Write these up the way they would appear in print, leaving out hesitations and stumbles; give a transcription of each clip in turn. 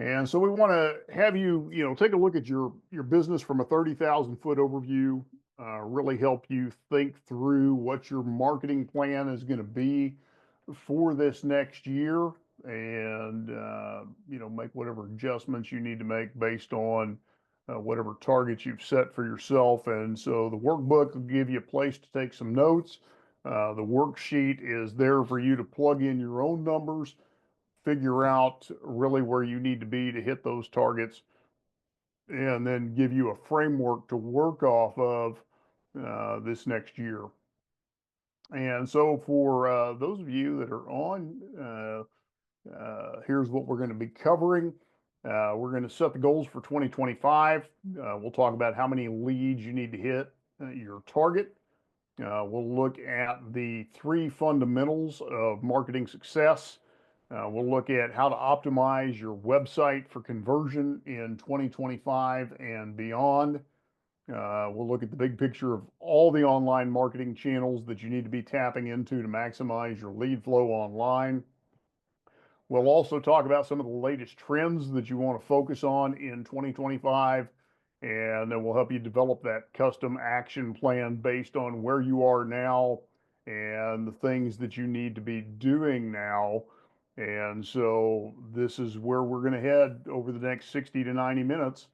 And so we want to have you, take a look at your business from a 30,000 foot overview, really help you think through what your marketing plan is going to be for this next year, and make whatever adjustments you need to make based on whatever targets you've set for yourself. And so the workbook will give you a place to take some notes. The worksheet is there for you to plug in your own numbers, figure out really where you need to be to hit those targets, and then give you a framework to work off of this next year. And so for those of you that are on, here's what we're going to be covering. We're going to set the goals for 2025. We'll talk about how many leads you need to hit your target. We'll look at the three fundamentals of marketing success. We'll look at how to optimize your website for conversion in 2025 and beyond. We'll look at the big picture of all the online marketing channels that you need to be tapping into to maximize your lead flow online. We'll also talk about some of the latest trends that you want to focus on in 2025, and then we'll help you develop that custom action plan based on where you are now and the things that you need to be doing now. And so this is where we're going to head over the next 60 to 90 minutes.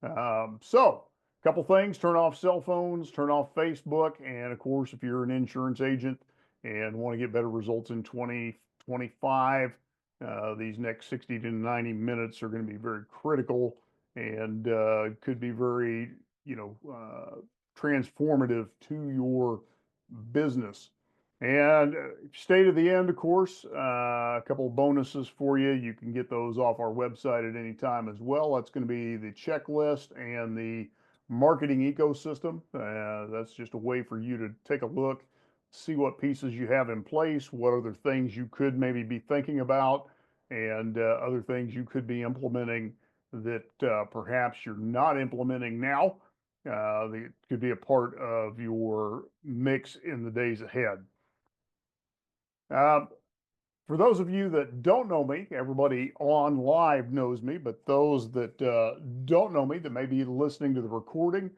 So a couple things: turn off cell phones, turn off Facebook, and of course, if you're an insurance agent and want to get better results in 2025, these next 60 to 90 minutes are going to be very critical and could be very, transformative to your business. And stay to the end, of course. A couple of bonuses for you. You can get those off our website at any time as well. That's going to be the checklist and the marketing ecosystem. That's just a way for you to take a look, see what pieces you have in place, what other things you could maybe be thinking about, and other things you could be implementing that perhaps you're not implementing now. That could be a part of your mix in the days ahead. For those of you that don't know me, everybody on live knows me, but those that don't know me, that may be listening to the recording,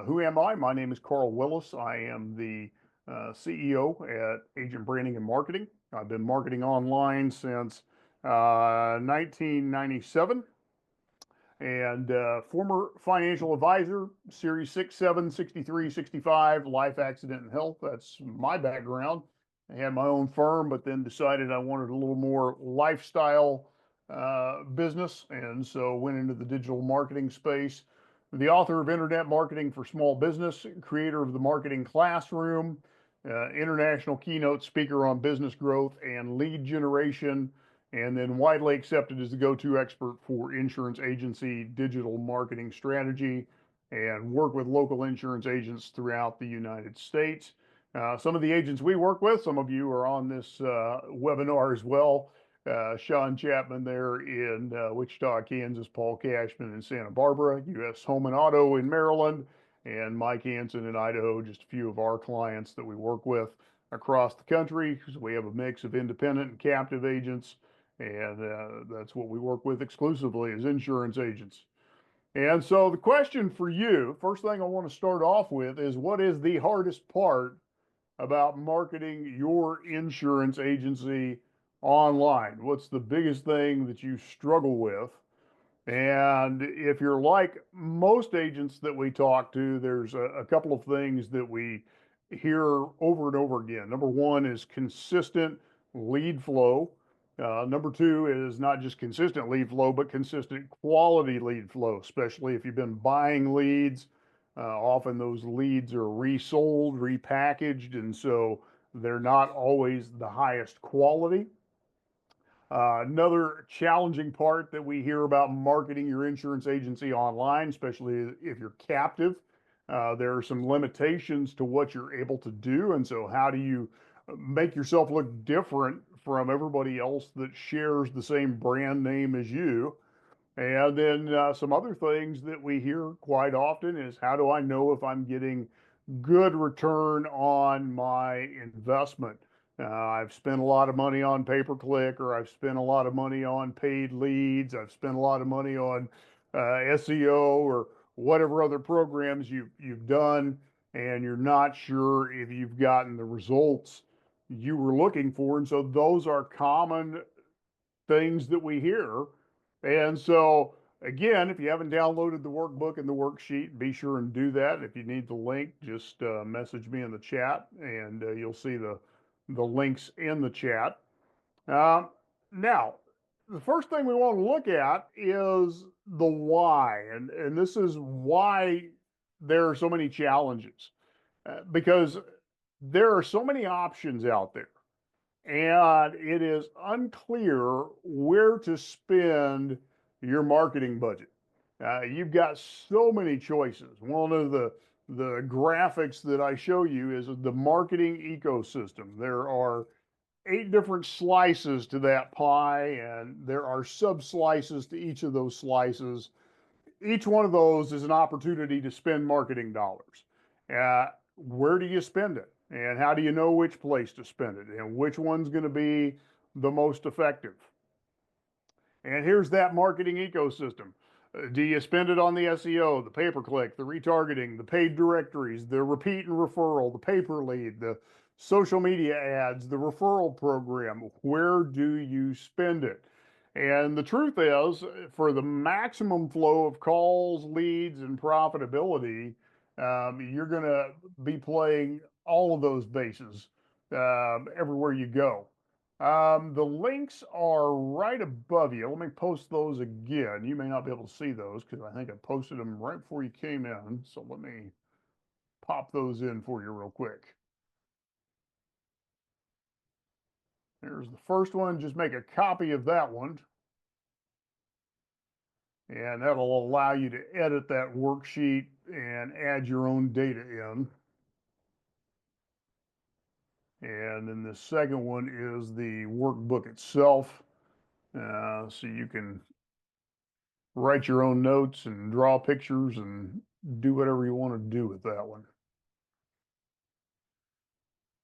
who am I? My name is Carl Willis. I am the CEO at Agent Branding and Marketing. I've been marketing online since 1997, and former financial advisor, Series 6, 7, 63, 65, life, accident, and health. That's my background. I had my own firm, but then decided I wanted a little more lifestyle business, and so went into the digital marketing space. The author of Internet Marketing for Small Business, creator of the Marketing Classroom, international keynote speaker on business growth and lead generation, and then widely accepted as the go-to expert for insurance agency digital marketing strategy, and work with local insurance agents throughout the United States. Some of the agents we work with, some of you are on this webinar as well. Sean Chapman there in Wichita, Kansas, Paul Cashman in Santa Barbara, U.S. Home and Auto in Maryland, and Mike Hansen in Idaho, just a few of our clients that we work with across the country. So we have a mix of independent and captive agents, and that's what we work with exclusively as insurance agents. And so the question for you, first thing I want to start off with, is what is the hardest part about marketing your insurance agency online? What's the biggest thing that you struggle with? And if you're like most agents that we talk to, there's a couple of things that we hear over and over again. Number one is consistent lead flow. Number two is not just consistent lead flow, but consistent quality lead flow, especially if you've been buying leads. Often those leads are resold, repackaged, and so they're not always the highest quality. Another challenging part that we hear about marketing your insurance agency online, especially if you're captive, there are some limitations to what you're able to do. And so how do you make yourself look different from everybody else that shares the same brand name as you? And then some other things that we hear quite often is, how do I know if I'm getting good return on my investment? I've spent a lot of money on pay-per-click, or I've spent a lot of money on paid leads. I've spent a lot of money on SEO or whatever other programs you've done, and you're not sure if you've gotten the results you were looking for. And so those are common things that we hear. And so, again, if you haven't downloaded the workbook and the worksheet, be sure and do that. If you need the link, just message me in the chat, and you'll see the links in the chat. Um, Now, the first thing we want to look at is the why, and this is why there are so many challenges, because there are so many options out there, and it is unclear where to spend your marketing budget. You've got so many choices. One of the graphics that I show you is the marketing ecosystem. There are 8 different slices to that pie, and there are sub slices to each of those slices. Each one of those is an opportunity to spend marketing dollars. Where do you spend it? And how do you know which place to spend it? And which one's going to be the most effective? And here's that marketing ecosystem. Do you spend it on the SEO, the pay-per-click, the retargeting, the paid directories, the repeat and referral, the pay-per-lead, the social media ads, the referral program? Where do you spend it? And the truth is, for the maximum flow of calls, leads, and profitability, you're going to be playing all of those bases everywhere you go. The links are right above you. Let me post those again. You may not be able to see those because I think I posted them right before you came in. So let me pop those in for you real quick. There's the first one. Just make a copy of that one. And that'll allow you to edit that worksheet and add your own data in. And then the second one is the workbook itself. So you can write your own notes and draw pictures and do whatever you want to do with that one.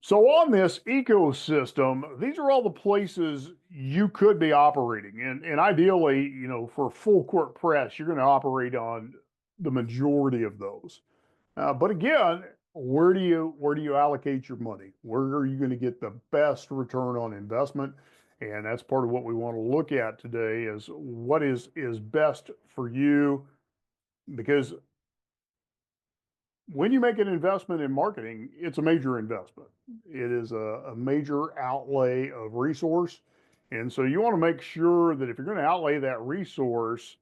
So on this ecosystem, these are all the places you could be operating. And ideally, for full court press, you're going to operate on the majority of those. But again, where do you allocate your money? Where are you going to get the best return on investment? And that's part of what we want to look at today is what is best for you, because when you make an investment in marketing, it's a major investment. It is a major outlay of resource. And so you want to make sure that if you're going to outlay that resource,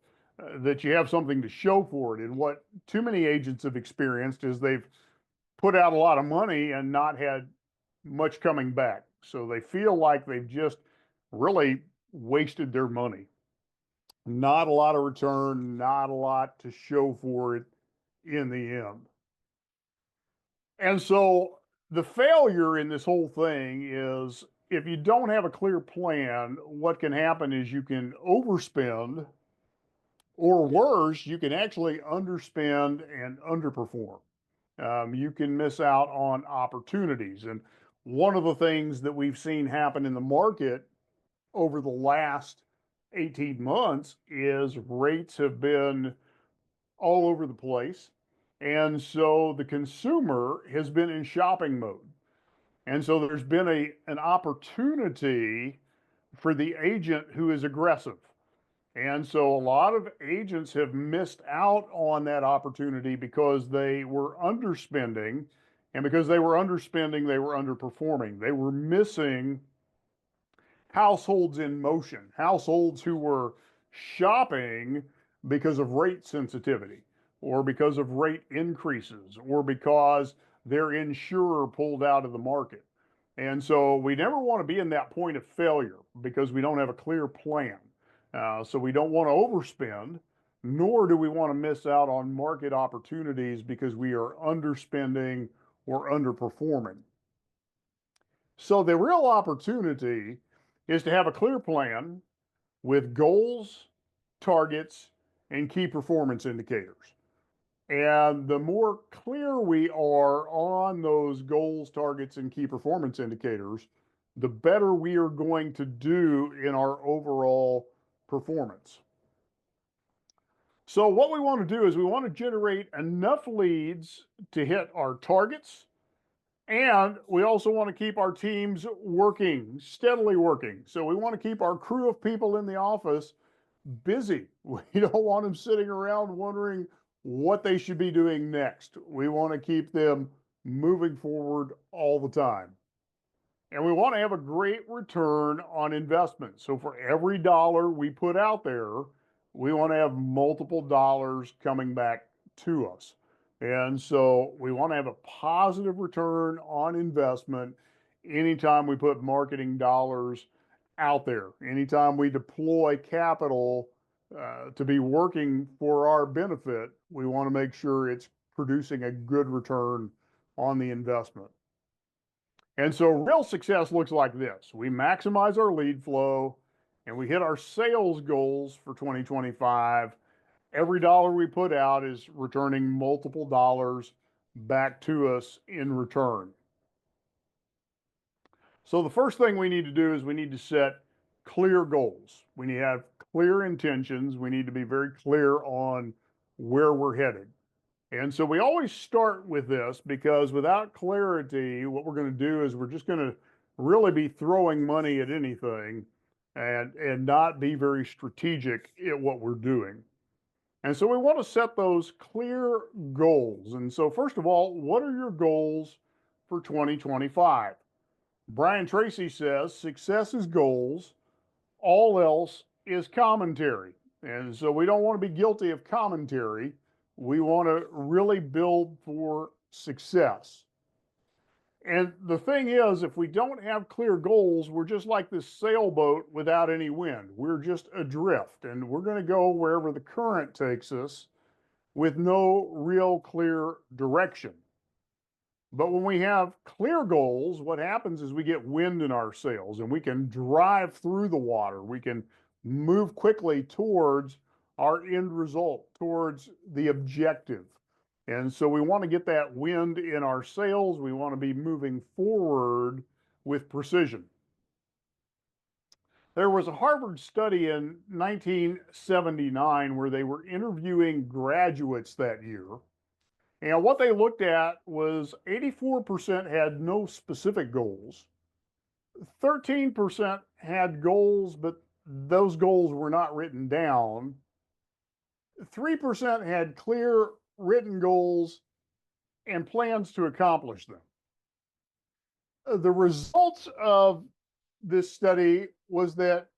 that you have something to show for it. And what too many agents have experienced is they've put out a lot of money and not had much coming back. So they feel like they've just really wasted their money. Not a lot of return, not a lot to show for it in the end. And so the failure in this whole thing is if you don't have a clear plan, what can happen is you can overspend, or worse, you can actually underspend and underperform. You can miss out on opportunities. And one of the things that we've seen happen in the market over the last 18 months is rates have been all over the place. And so the consumer has been in shopping mode. And so there's been an opportunity for the agent who is aggressive. And so a lot of agents have missed out on that opportunity because they were underspending. And because they were underspending, they were underperforming. They were missing households in motion, households who were shopping because of rate sensitivity, or because of rate increases, or because their insurer pulled out of the market. And so we never want to be in that point of failure because we don't have a clear plan. So we don't want to overspend, nor do we want to miss out on market opportunities because we are underspending or underperforming. So the real opportunity is to have a clear plan with goals, targets, and key performance indicators. And the more clear we are on those goals, targets, and key performance indicators, the better we are going to do in our overall performance. So what we want to do is we want to generate enough leads to hit our targets. And we also want to keep our teams working, steadily working. So we want to keep our crew of people in the office busy. We don't want them sitting around wondering what they should be doing next. We want to keep them moving forward all the time. And we want to have a great return on investment. So for every dollar we put out there, we want to have multiple dollars coming back to us. And so we want to have a positive return on investment anytime we put marketing dollars out there, anytime we deploy capital to be working for our benefit, we want to make sure it's producing a good return on the investment. And so real success looks like this. We maximize our lead flow and we hit our sales goals for 2025. Every dollar we put out is returning multiple dollars back to us in return. So the first thing we need to do is we need to set clear goals. We need to have clear intentions. We need to be very clear on where we're headed. And so we always start with this because without clarity, what we're going to do is we're just going to really be throwing money at anything and not be very strategic at what we're doing. And so we want to set those clear goals. And so first of all, what are your goals for 2025? Brian Tracy says success is goals, all else is commentary. And so we don't want to be guilty of commentary. We want to really build for success. And the thing is, if we don't have clear goals, we're just like this sailboat without any wind. We're just adrift, and we're going to go wherever the current takes us with no real clear direction. But when we have clear goals, what happens is we get wind in our sails and we can drive through the water. We can move quickly towards our end result, towards the objective. And so we want to get that wind in our sails. We want to be moving forward with precision. There was a Harvard study in 1979 where they were interviewing graduates that year. And what they looked at was 84% had no specific goals. 13% had goals, but those goals were not written down. 3% had clear written goals and plans to accomplish them. The results of this study was that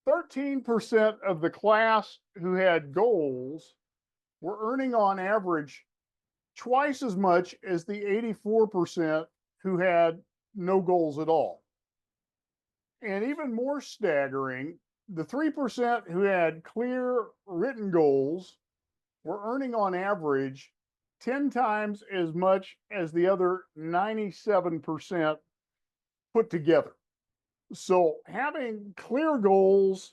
13% of the class who had goals were earning on average twice as much as the 84% who had no goals at all. And even more staggering, the 3% who had clear written goals were earning on average 10 times as much as the other 97% put together. So having clear goals,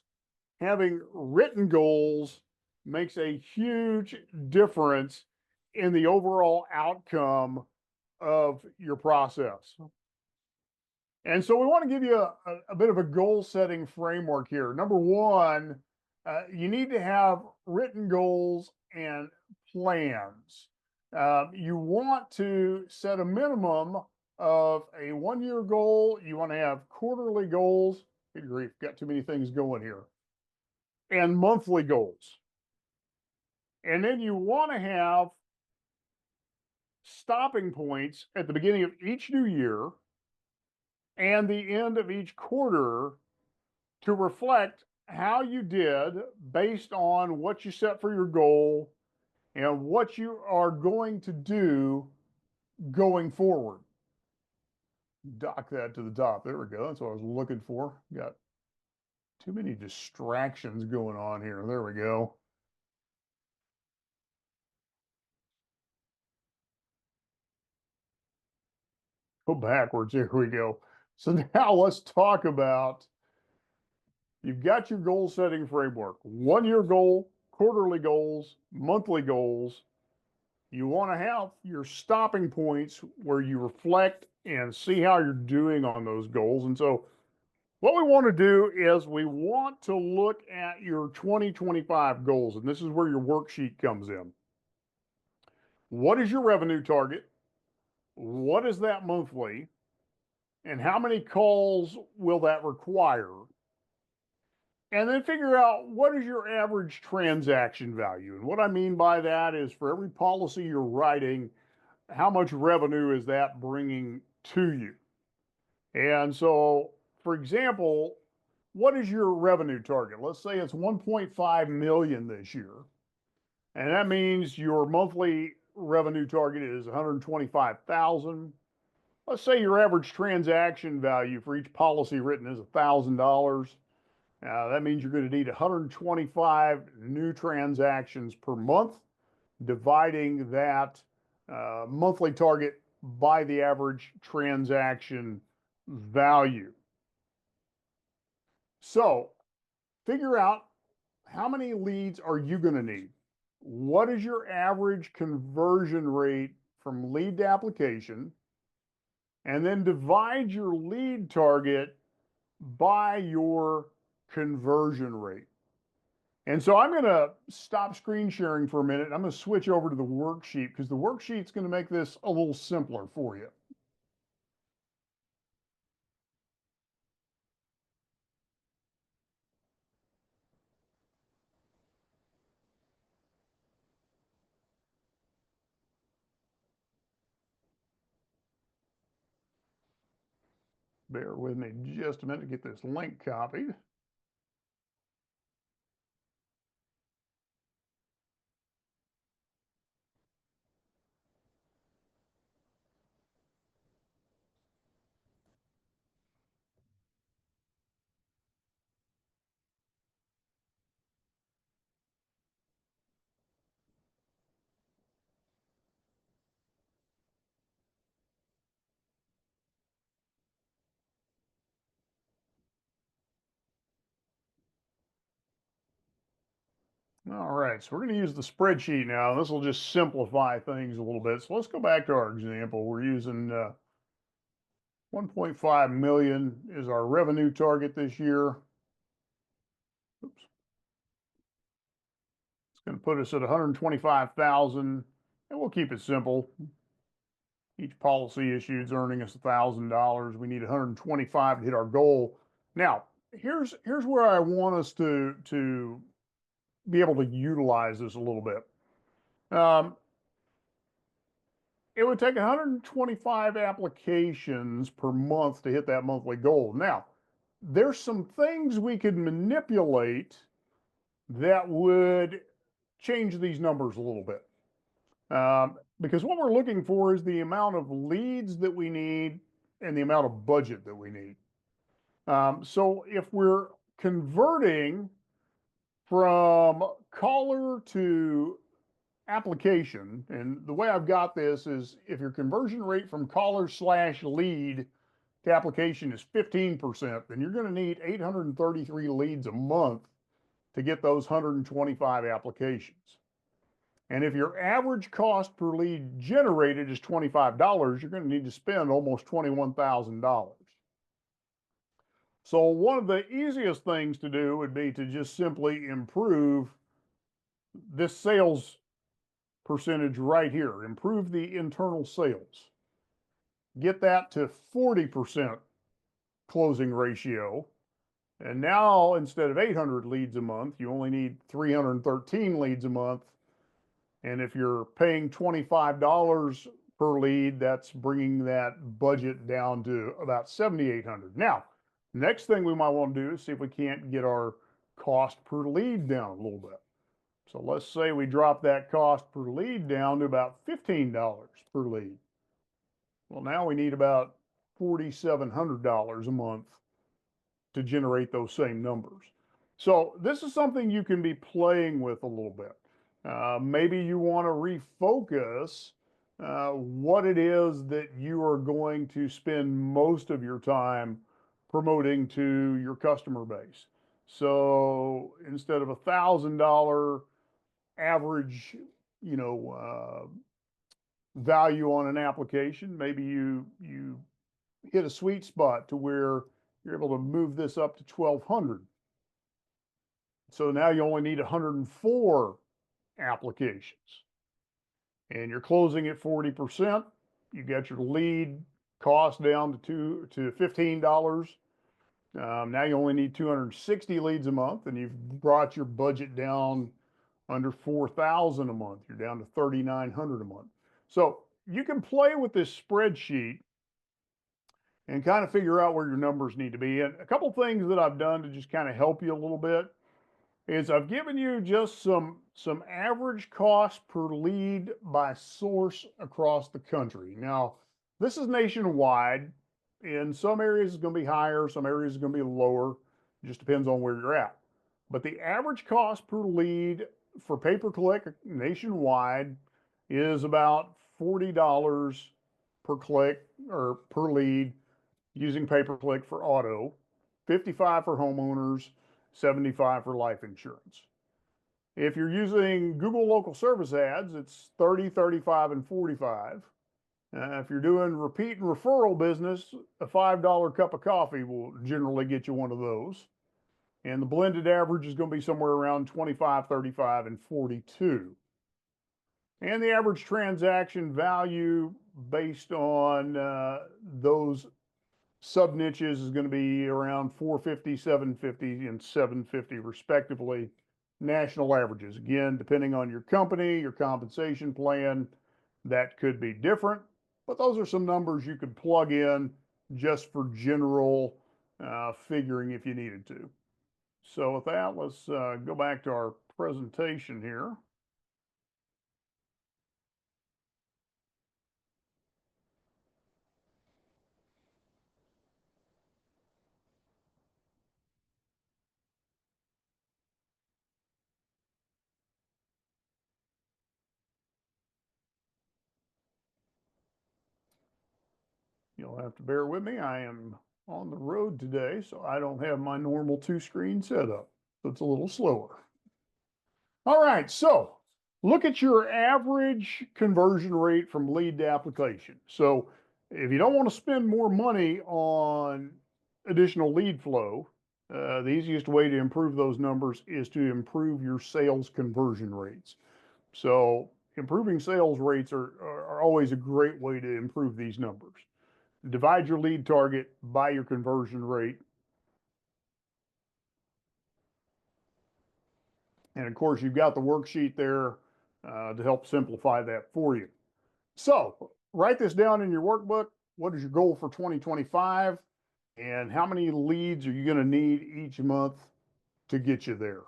having written goals makes a huge difference in the overall outcome of your process. And so we want to give you a bit of a goal setting framework here. Number one, you need to have written goals and plans. You want to set a minimum of a 1-year goal. You want to have quarterly goals. Good grief, got too many things going here. And monthly goals. And then you want to have stopping points at the beginning of each new year and the end of each quarter to reflect how you did based on what you set for your goal and what you are going to do going forward. Dock that to the top. There we go. That's what I was looking for. Got too many distractions going on here. There we go. Go backwards. Here we go. So now let's talk about, you've got your goal setting framework, 1-year goal, quarterly goals, monthly goals. You want to have your stopping points where you reflect and see how you're doing on those goals. And so, what we want to do is we want to look at your 2025 goals, and this is where your worksheet comes in. What is your revenue target? What is that monthly? And how many calls will that require? And then figure out what is your average transaction value. And what I mean by that is for every policy you're writing, how much revenue is that bringing to you? And so, for example, what is your revenue target? Let's say it's 1.5 million this year. And that means your monthly revenue target is 125,000. Let's say your average transaction value for each policy written is $1,000. That means you're going to need 125 new transactions per month, dividing that monthly target by the average transaction value. So figure out how many leads are you going to need? What is your average conversion rate from lead to application? And then divide your lead target by your conversion rate. And so I'm going to stop screen sharing for a minute. I'm going to switch over to the worksheet because the worksheet's going to make this a little simpler for you. Bear with me just a minute to get this link copied. All right, so we're going to use the spreadsheet now. This will just simplify things a little bit. So let's go back to our example. We're using 1.5 million is our revenue target this year. Oops. It's going to put us at 125,000, and we'll keep it simple. Each policy issued is earning us $1,000. We need 125 to hit our goal. Now, here's where I want us to be able to utilize this a little bit. It would take 125 applications per month to hit that monthly goal. Now, there's some things we could manipulate that would change these numbers a little bit. Because what we're looking for is the amount of leads that we need and the amount of budget that we need. So if we're converting from caller to application, and the way I've got this is if your conversion rate from caller slash lead to application is 15%, then you're going to need 833 leads a month to get those 125 applications. And if your average cost per lead generated is $25, you're going to need to spend almost $21,000. So one of the easiest things to do would be to just simply improve this sales percentage right here, improve the internal sales, get that to 40% closing ratio. And now instead of 800 leads a month, you only need 313 leads a month. And if you're paying $25 per lead, that's bringing that budget down to about 7,800. Now, next thing we might want to do is see if we can't get our cost per lead down a little bit. So let's say we drop that cost per lead down to about $15 per lead. Well, now we need about $4,700 a month to generate those same numbers. So this is something you can be playing with a little bit. Maybe you want to refocus what it is that you are going to spend most of your time promoting to your customer base. So instead of $1,000 average, value on an application, maybe you hit a sweet spot to where you're able to move this up to 1,200. So now you only need 104 applications and you're closing at 40%. You get your lead cost down to $15. Now you only need 260 leads a month, and you've brought your budget down under 4,000 a month. You're down to 3,900 a month. So you can play with this spreadsheet and kind of figure out where your numbers need to be. And a couple things that I've done to just kind of help you a little bit is I've given you just some average cost per lead by source across the country. Now, this is nationwide. In some areas it's going to be higher, some areas it's going to be lower. It just depends on where you're at. But the average cost per lead for pay-per-click nationwide is about $40 per click or per lead using pay-per-click for auto, 55 for homeowners, 75 for life insurance. If you're using Google local service ads, it's 30, 35, and 45. If you're doing repeat and referral business, a $5 cup of coffee will generally get you one of those. And the blended average is going to be somewhere around 25, 35, and 42. And the average transaction value based on those sub niches is going to be around 450, 750, and 750 respectively. National averages, again, depending on your company, your compensation plan, that could be different, but those are some numbers you could plug in just for general figuring if you needed to. So with that, let's go back to our presentation here. You'll have to bear with me. I am on the road today, so I don't have my normal two-screen setup. So it's a little slower. All right, so look at your average conversion rate from lead to application. So if you don't want to spend more money on additional lead flow, the easiest way to improve those numbers is to improve your sales conversion rates. So improving sales rates are always a great way to improve these numbers. Divide your lead target by your conversion rate. And of course, you've got the worksheet there to help simplify that for you. So write this down in your workbook. What is your goal for 2025? And how many leads are you going to need each month to get you there?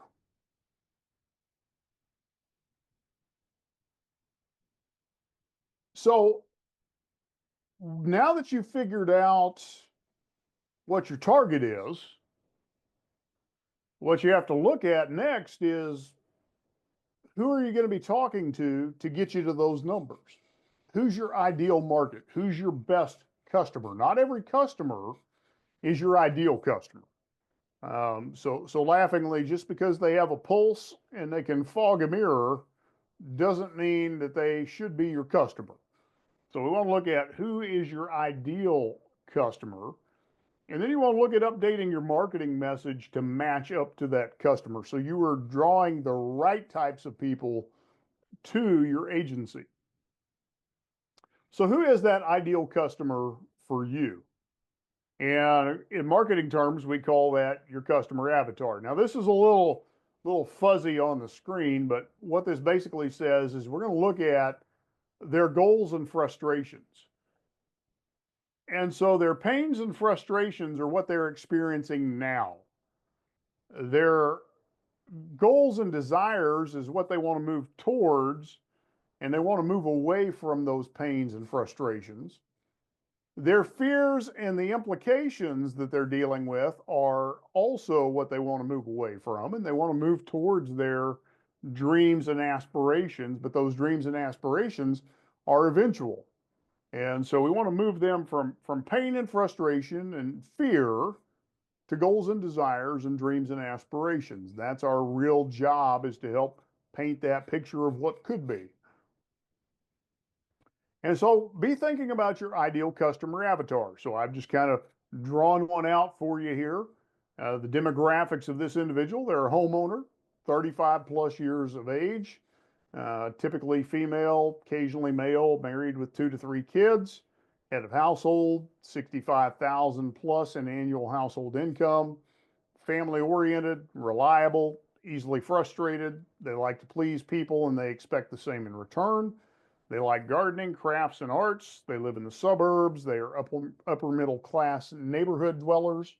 So now that you've figured out what your target is, what you have to look at next is who are you going to be talking to get you to those numbers? Who's your ideal market? Who's your best customer? Not every customer is your ideal customer. So laughingly, just because they have a pulse and they can fog a mirror doesn't mean that they should be your customer. So we want to look at who is your ideal customer. And then you want to look at updating your marketing message to match up to that customer. So you are drawing the right types of people to your agency. So who is that ideal customer for you? And in marketing terms, we call that your customer avatar. Now, this is a little fuzzy on the screen, but what this basically says is we're going to look at their goals and frustrations. And so their pains and frustrations are what they're experiencing now. Their goals and desires is what they want to move towards, and they want to move away from those pains and frustrations. Their fears and the implications that they're dealing with are also what they want to move away from, and they want to move towards their dreams and aspirations, but those dreams and aspirations are eventual. And so we want to move them from pain and frustration and fear to goals and desires and dreams and aspirations. That's our real job, is to help paint that picture of what could be. And so be thinking about your ideal customer avatar. So I've just kind of drawn one out for you here. The demographics of this individual, they're a homeowner, 35 plus years of age, typically female, occasionally male, married with 2 to 3 kids, head of household, 65,000 plus in annual household income, family oriented, reliable, easily frustrated. They like to please people and they expect the same in return. They like gardening, crafts, and arts. They live in the suburbs. They are upper middle class neighborhood dwellers.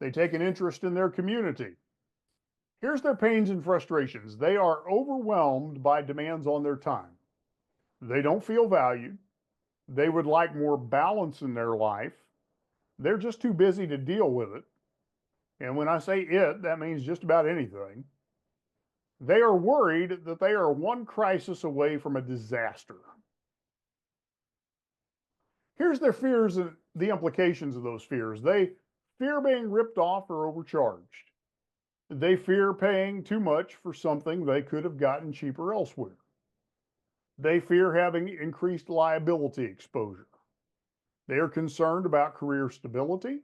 They take an interest in their community. Here's their pains and frustrations. They are overwhelmed by demands on their time. They don't feel valued. They would like more balance in their life. They're just too busy to deal with it. And when I say it, that means just about anything. They are worried that they are one crisis away from a disaster. Here's their fears and the implications of those fears. They fear being ripped off or overcharged. They fear paying too much for something they could have gotten cheaper elsewhere. They fear having increased liability exposure. They are concerned about career stability.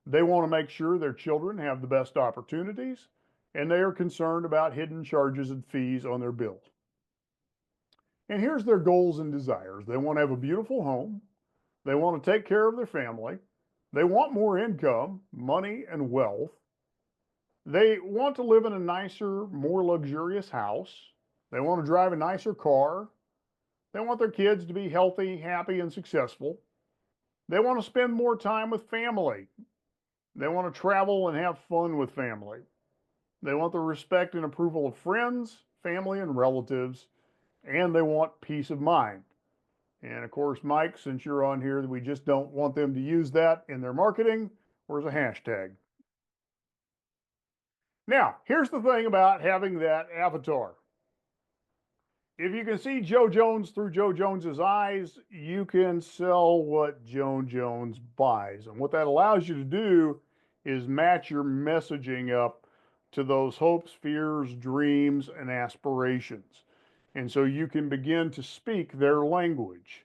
They want to make sure their children have the best opportunities, and they are concerned about hidden charges and fees on their bill. And here's their goals and desires. They want to have a beautiful home. They want to take care of their family. They want more income, money, and wealth. They want to live in a nicer, more luxurious house. They want to drive a nicer car. They want their kids to be healthy, happy, and successful. They want to spend more time with family. They want to travel and have fun with family. They want the respect and approval of friends, family, and relatives, and they want peace of mind. And of course, Mike, since you're on here, we just don't want them to use that in their marketing or as a hashtag. Now, here's the thing about having that avatar. If you can see Joe Jones through Joe Jones's eyes, you can sell what Joe Jones buys. And what that allows you to do is match your messaging up to those hopes, fears, dreams, and aspirations. And so you can begin to speak their language.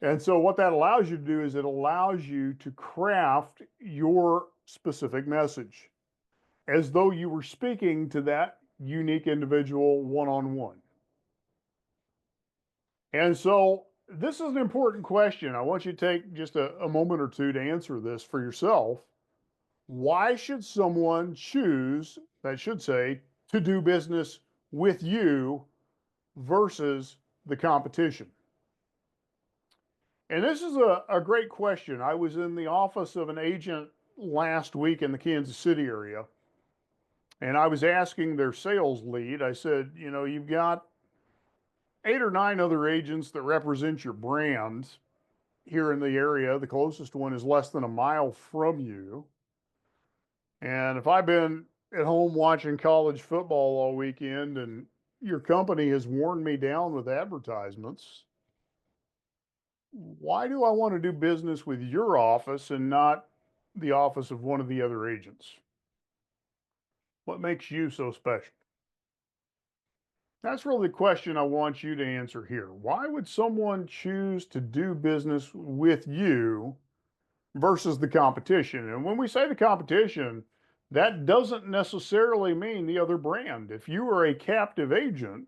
And so what that allows you to do is it allows you to craft your specific message as though you were speaking to that unique individual one on one. And so this is an important question. I want you to take just a moment or two to answer this for yourself. Why should someone choose, that should say, to do business with you versus the competition? And this is a great question. I was in the office of an agent last week in the Kansas City area, and I was asking their sales lead, I said, you know, you've got 8 or 9 other agents that represent your brand here in the area. The closest one is less than a mile from you. And if I've been at home watching college football all weekend and your company has worn me down with advertisements, why do I want to do business with your office and not the office of one of the other agents? What makes you so special? That's really the question I want you to answer here. Why would someone choose to do business with you versus the competition? And when we say the competition, that doesn't necessarily mean the other brand. If you are a captive agent,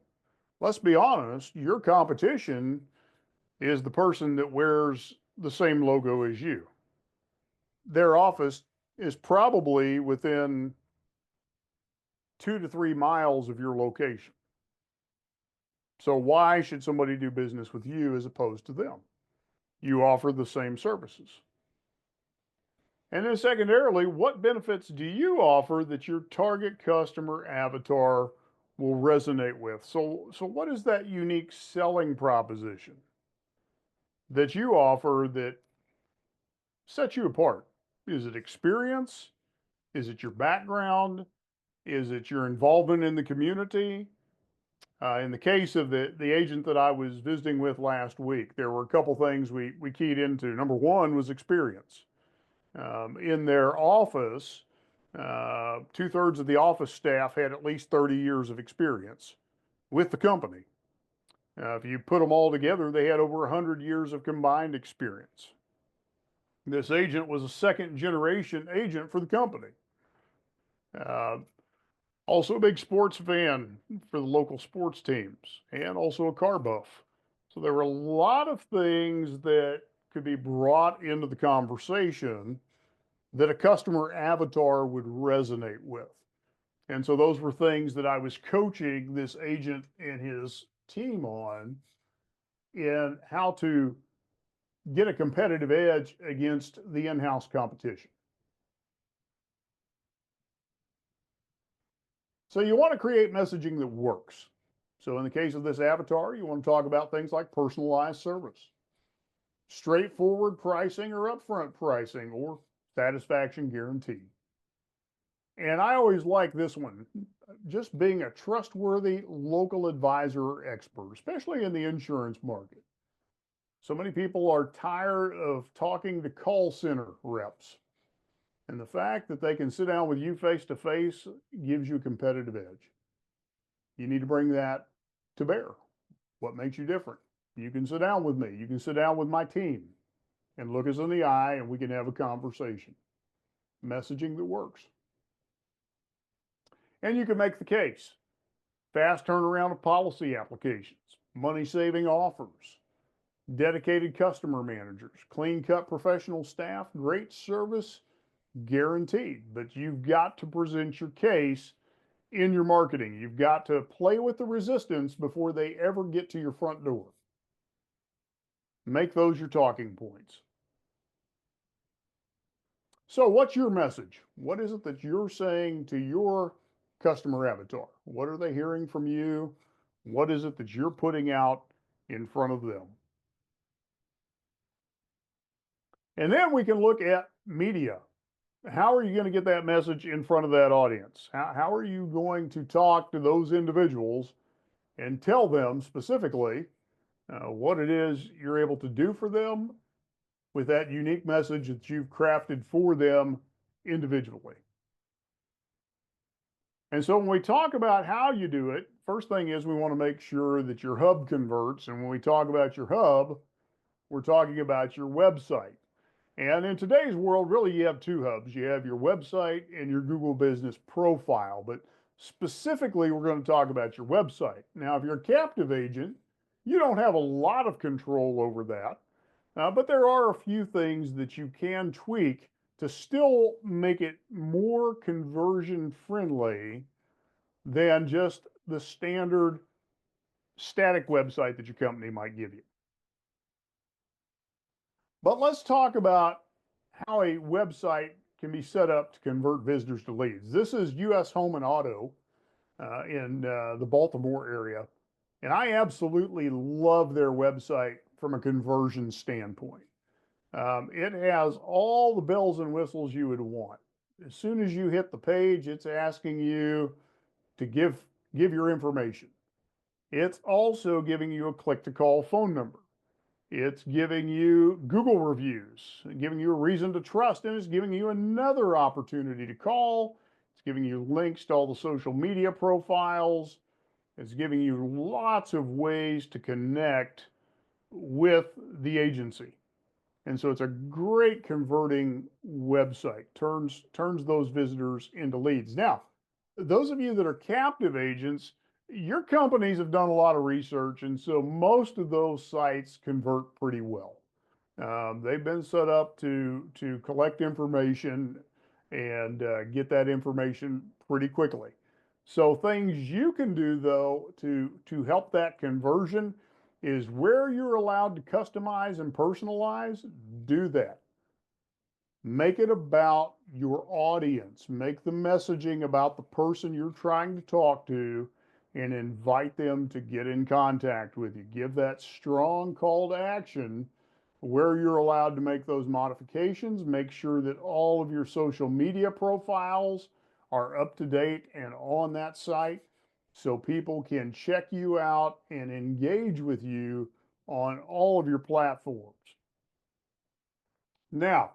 let's be honest, your competition is the person that wears the same logo as you. Their office is probably within 2 to 3 miles of your location. So why should somebody do business with you as opposed to them? You offer the same services. And then secondarily, what benefits do you offer that your target customer avatar will resonate with? So what is that unique selling proposition that you offer that sets you apart? Is it experience? Is it your background? Is it your involvement in the community? In the case of the agent that I was visiting with last week, there were a couple things we keyed into. Number one was experience. In their office, 2/3 of the office staff had at least 30 years of experience with the company. If you put them all together, they had over 100 years of combined experience. This agent was a second generation agent for the company. Uh, Also a big sports fan for the local sports teams and also a car buff. So there were a lot of things that could be brought into the conversation that a customer avatar would resonate with. And so those were things that I was coaching this agent and his team on in how to get a competitive edge against the in house competition. So you want to create messaging that works. So in the case of this avatar, you want to talk about things like personalized service, straightforward pricing or upfront pricing, or satisfaction guarantee. And I always like this one, just being a trustworthy local advisor or expert, especially in the insurance market. So many people are tired of talking to call center reps. And the fact that they can sit down with you face to face gives you a competitive edge. You need to bring that to bear. What makes you different? You can sit down with me. You can sit down with my team and look us in the eye and we can have a conversation. Messaging that works. And you can make the case. Fast turnaround of policy applications, money saving offers, dedicated customer managers, clean cut professional staff, great service guaranteed. But you've got to present your case in your marketing. You've got to play with the resistance before they ever get to your front door. Make those your talking points. So, what's your message? What is it that you're saying to your customer avatar? What are they hearing from you? What is it that you're putting out in front of them? And then we can look at media. How are you going to get that message in front of that audience? How are you going to talk to those individuals and tell them specifically what it is you're able to do for them with that unique message that you've crafted for them individually? And so when we talk about how you do it, first thing is we want to make sure that your hub converts. And when we talk about your hub, we're talking about your website. And in today's world, really, you have two hubs. You have your website and your Google Business Profile. But specifically, we're going to talk about your website. Now, if you're a captive agent, you don't have a lot of control over that. But there are a few things that you can tweak to still make it more conversion friendly than just the standard static website that your company might give you. But let's talk about how a website can be set up to convert visitors to leads. This is US Home and Auto in the Baltimore area. And I absolutely love their website from a conversion standpoint. It has all the bells and whistles you would want. As soon as you hit the page, it's asking you to give your information. It's also giving you a click to call phone number. It's giving you Google reviews, giving you a reason to trust, and it's giving you another opportunity to call. It's giving you links to all the social media profiles. It's giving you lots of ways to connect with the agency. And so it's a great converting website, turns those visitors into leads. Now, those of you that are captive agents, your companies have done a lot of research, and so most of those sites convert pretty well. They've been set up to collect information and get that information pretty quickly. So things you can do though to help that conversion is where you're allowed to customize and personalize, do that. Make it about your audience. Make the messaging about the person you're trying to talk to and invite them to get in contact with you. Give that strong call to action where you're allowed to make those modifications. Make sure that all of your social media profiles are up to date and on that site so people can check you out and engage with you on all of your platforms. Now,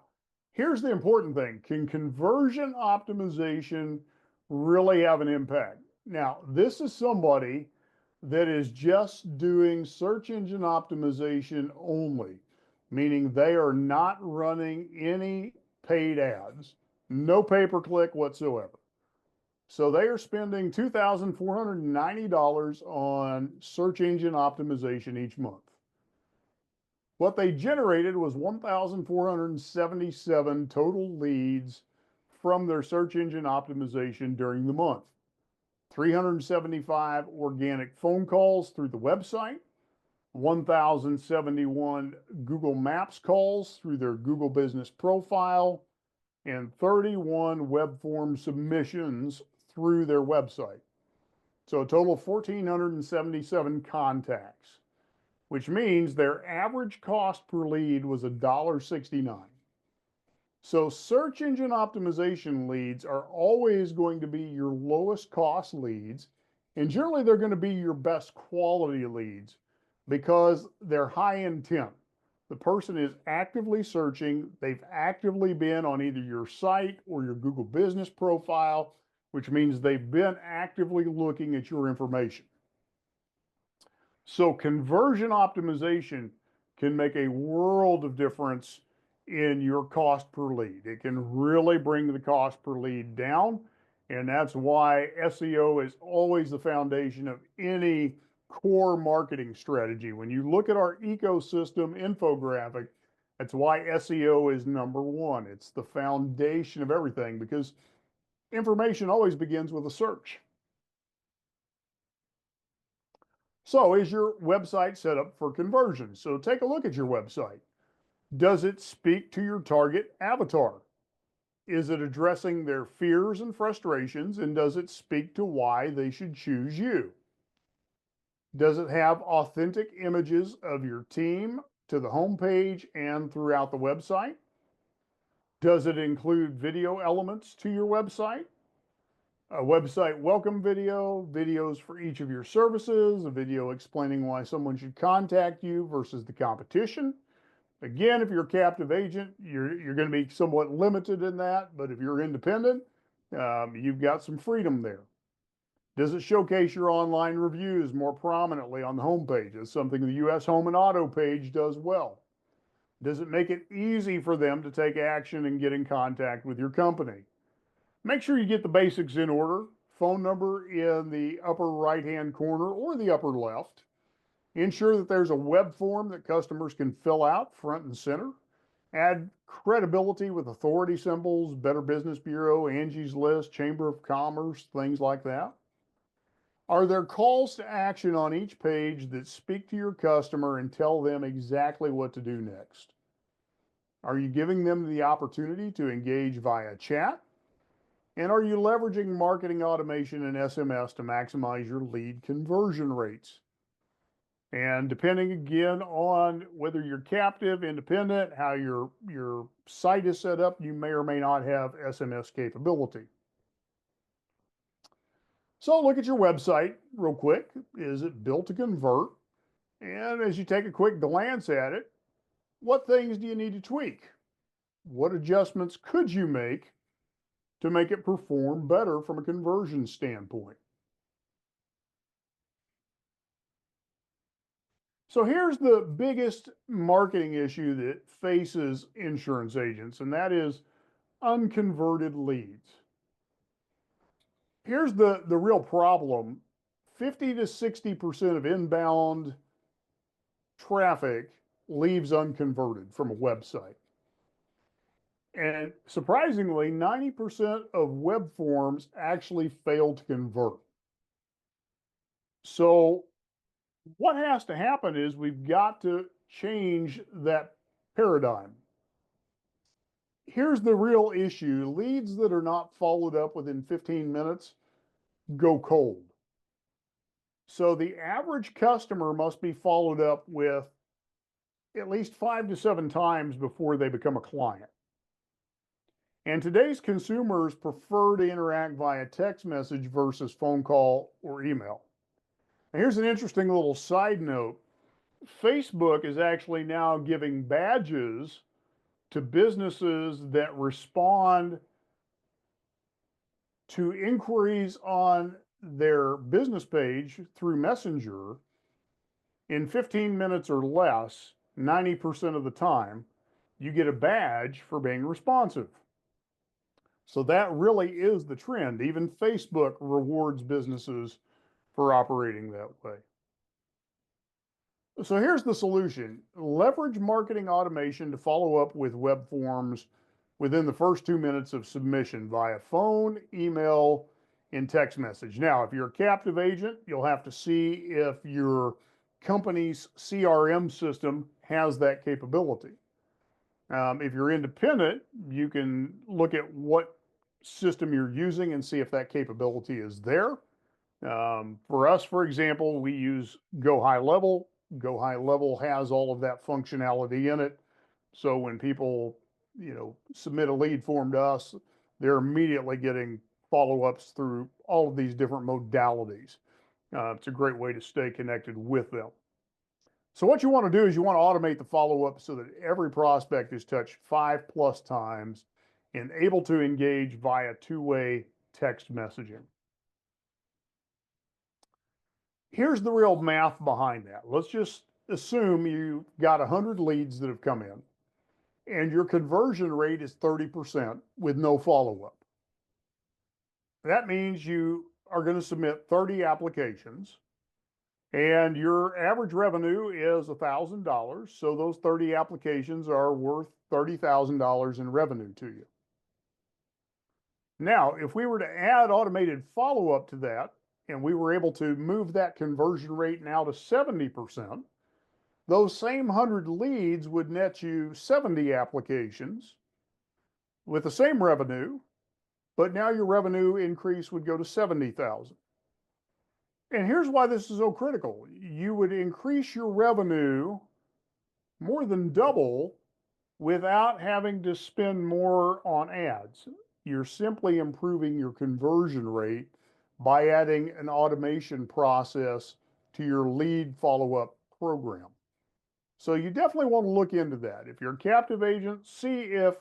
here's the important thing. Can conversion optimization really have an impact? Now, this is somebody that is just doing search engine optimization only, meaning they are not running any paid ads, no pay per click whatsoever. So they are spending $2,490 on search engine optimization each month. What they generated was 1,477 total leads from their search engine optimization during the month. 375 organic phone calls through the website, 1,071 Google Maps calls through their Google Business Profile, and 31 web form submissions through their website. So a total of 1,477 contacts, which means their average cost per lead was $1.69. So search engine optimization leads are always going to be your lowest cost leads, and generally they're going to be your best quality leads because they're high intent. The person is actively searching, they've actively been on either your site or your Google Business Profile, which means they've been actively looking at your information. So conversion optimization can make a world of difference in your cost per lead. It can really bring the cost per lead down. And that's why SEO is always the foundation of any core marketing strategy. When you look at our ecosystem infographic, that's why SEO is number one. It's the foundation of everything because information always begins with a search. So is your website set up for conversion? So take a look at your website. Does it speak to your target avatar? Is it addressing their fears and frustrations? And does it speak to why they should choose you? Does it have authentic images of your team to the homepage and throughout the website? Does it include video elements to your website? A website welcome video, videos for each of your services, a video explaining why someone should contact you versus the competition. Again, if you're a captive agent, you're going to be somewhat limited in that, but if you're independent, you've got some freedom there. Does it showcase your online reviews more prominently on the homepage? That's something the US Home and Auto page does well. Does it make it easy for them to take action and get in contact with your company? Make sure you get the basics in order. Phone number in the upper right-hand corner or the upper left. Ensure that there's a web form that customers can fill out front and center. Add credibility with authority symbols, Better Business Bureau, Angie's List, Chamber of Commerce, things like that. Are there calls to action on each page that speak to your customer and tell them exactly what to do next? Are you giving them the opportunity to engage via chat? And are you leveraging marketing automation and SMS to maximize your lead conversion rates? And depending again on whether you're captive, independent, how your site is set up, you may or may not have SMS capability. So look at your website real quick. Is it built to convert? And as you take a quick glance at it, what things do you need to tweak? What adjustments could you make to make it perform better from a conversion standpoint? So here's the biggest marketing issue that faces insurance agents, and that is unconverted leads. Here's the real problem. 50 to 60% of inbound traffic leaves unconverted from a website. And surprisingly, 90% of web forms actually fail to convert. So what has to happen is we've got to change that paradigm. Here's the real issue. Leads that are not followed up within 15 minutes go cold. So the average customer must be followed up with at least 5 to 7 times before they become a client. And today's consumers prefer to interact via text message versus phone call or email. Now, here's an interesting little side note. Facebook is actually now giving badges to businesses that respond to inquiries on their business page through Messenger in 15 minutes or less, 90% of the time, you get a badge for being responsive. So that really is the trend. Even Facebook rewards businesses for operating that way. So here's the solution. Leverage marketing automation to follow up with web forms within the first 2 minutes of submission via phone, email, and text message. Now, if you're a captive agent, you'll have to see if your company's CRM system has that capability. If you're independent, you can look at what system you're using and see if that capability is there. For us, for example, we use Go High Level. Go High Level has all of that functionality in it. So when people, submit a lead form to us, they're immediately getting follow-ups through all of these different modalities. It's a great way to stay connected with them. So what you want to do is you want to automate the follow-up so that every prospect is touched 5+ times and able to engage via two-way text messaging. Here's the real math behind that. Let's just assume you got 100 leads that have come in and your conversion rate is 30% with no follow-up. That means you are going to submit 30 applications and your average revenue is $1,000. So those 30 applications are worth $30,000 in revenue to you. Now, if we were to add automated follow-up to that, and we were able to move that conversion rate now to 70%, those same 100 leads would net you 70 applications with the same revenue, but now your revenue increase would go to 70,000. And here's why this is so critical. You would increase your revenue more than double without having to spend more on ads. You're simply improving your conversion rate by adding an automation process to your lead follow-up program. So you definitely want to look into that. If you're a captive agent, see if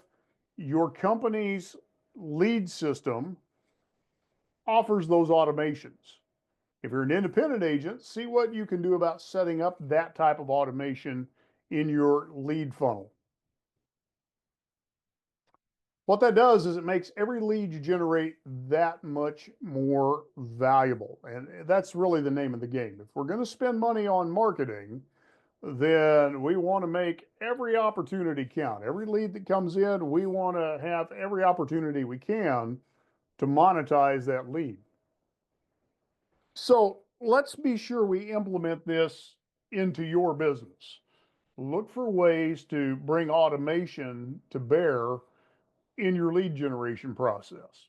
your company's lead system offers those automations. If you're an independent agent, see what you can do about setting up that type of automation in your lead funnel. What that does is it makes every lead you generate that much more valuable. And that's really the name of the game. If we're going to spend money on marketing, then we want to make every opportunity count. Every lead that comes in, we want to have every opportunity we can to monetize that lead. So let's be sure we implement this into your business. Look for ways to bring automation to bear in your lead generation process.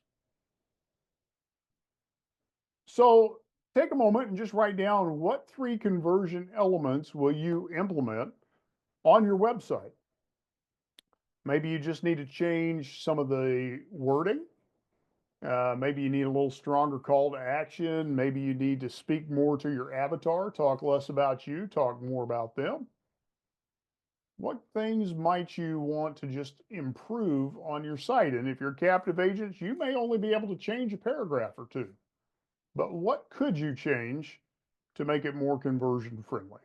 So take a moment and just write down what 3 conversion elements will you implement on your website. Maybe you just need to change some of the wording. Maybe you need a little stronger call to action. Maybe you need to speak more to your avatar, talk less about you, talk more about them. What things might you want to just improve on your site? And if you're captive agents, you may only be able to change a paragraph or 2. But what could you change to make it more conversion friendly?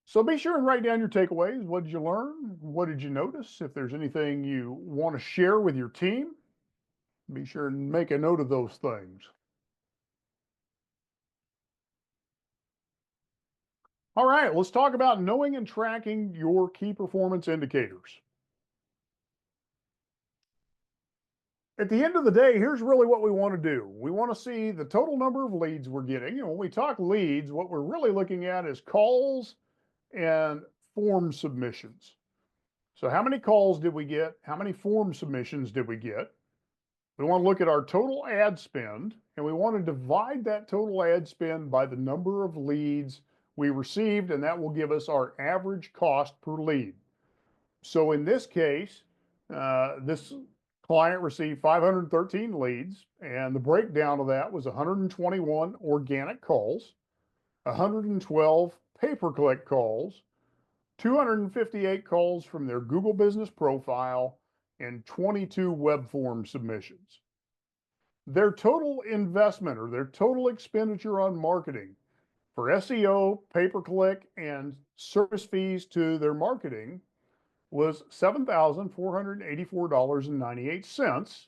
So be sure and write down your takeaways. What did you learn? What did you notice? If there's anything you want to share with your team, be sure and make a note of those things. All right, let's talk about knowing and tracking your key performance indicators. At the end of the day, here's really what we want to do. We want to see the total number of leads we're getting. And when we talk leads, what we're really looking at is calls and form submissions. So how many calls did we get? How many form submissions did we get? We want to look at our total ad spend, and we want to divide that total ad spend by the number of leads we received, and that will give us our average cost per lead. So in this case, this client received 513 leads, and the breakdown of that was 121 organic calls, 112 pay-per-click calls, 258 calls from their Google business profile, and 22 web form submissions. Their total investment or their total expenditure on marketing for SEO, pay-per-click, and service fees to their marketing was $7,484.98,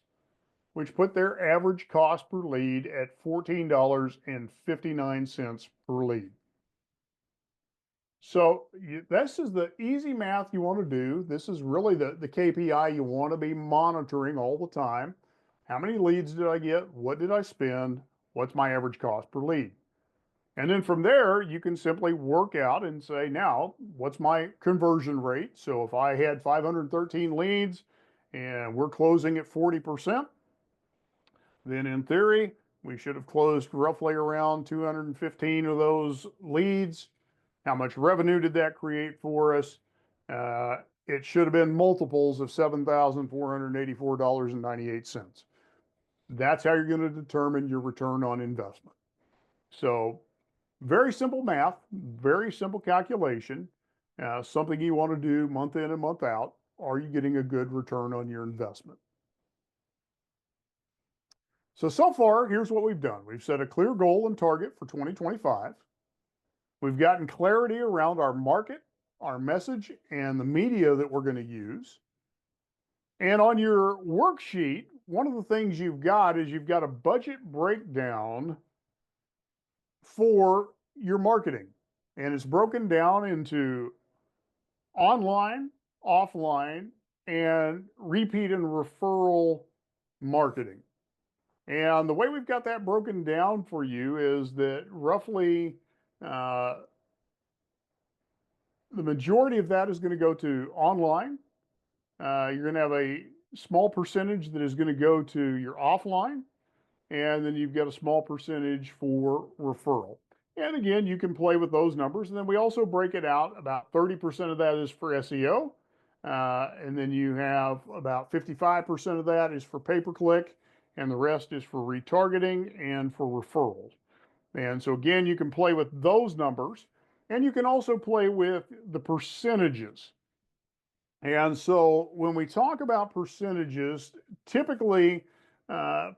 which put their average cost per lead at $14.59 per lead. So this is the easy math you want to do. This is really the KPI you want to be monitoring all the time. How many leads did I get? What did I spend? What's my average cost per lead? And then from there, you can simply work out and say, now, what's my conversion rate? So if I had 513 leads and we're closing at 40%, then in theory, we should have closed roughly around 215 of those leads. How much revenue did that create for us? It should have been multiples of $7,484.98. That's how you're going to determine your return on investment. So very simple math, very simple calculation, something you want to do month in and month out. Are you getting a good return on your investment? So far, here's what we've done. We've set a clear goal and target for 2025. We've gotten clarity around our market, our message, and the media that we're going to use. And on your worksheet, one of the things you've got is you've got a budget breakdown for your marketing. And it's broken down into online, offline, and repeat and referral marketing. And the way we've got that broken down for you is that roughly the majority of that is going to go to online. You're going to have a small percentage that is going to go to your offline, and then you've got a small percentage for referral. And again, you can play with those numbers. And then we also break it out. About 30% of that is for SEO. And then you have about 55% of that is for pay-per-click, and the rest is for retargeting and for referrals. And so again, you can play with those numbers, and you can also play with the percentages. And so when we talk about percentages, typically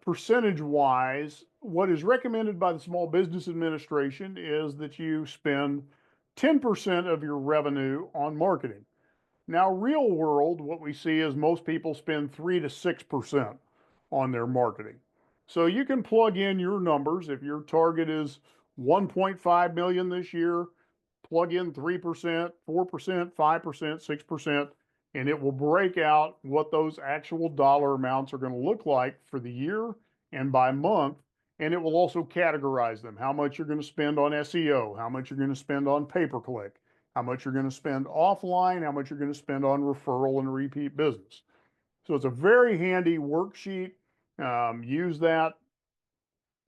percentage wise, what is recommended by the Small Business Administration is that you spend 10% of your revenue on marketing. Now, real world, what we see is most people spend 3 to 6% on their marketing. So you can plug in your numbers. If your target is 1.5 million this year, plug in 3%, 4%, 5%, 6%, and it will break out what those actual dollar amounts are going to look like for the year and by month. And it will also categorize them, how much you're going to spend on SEO, how much you're going to spend on pay-per-click, how much you're going to spend offline, how much you're going to spend on referral and repeat business. So it's a very handy worksheet. Use that,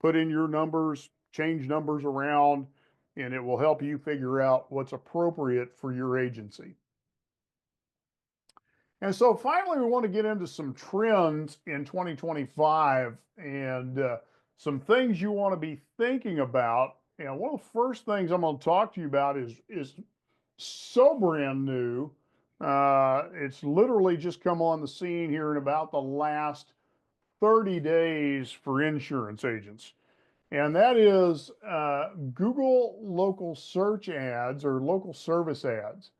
put in your numbers, change numbers around, and it will help you figure out what's appropriate for your agency. And so finally, we want to get into some trends in 2025 and some things you want to be thinking about. And one of the first things I'm going to talk to you about is so brand new. It's literally just come on the scene here in about the last 30 days for insurance agents. And that is Google local search ads or local service ads.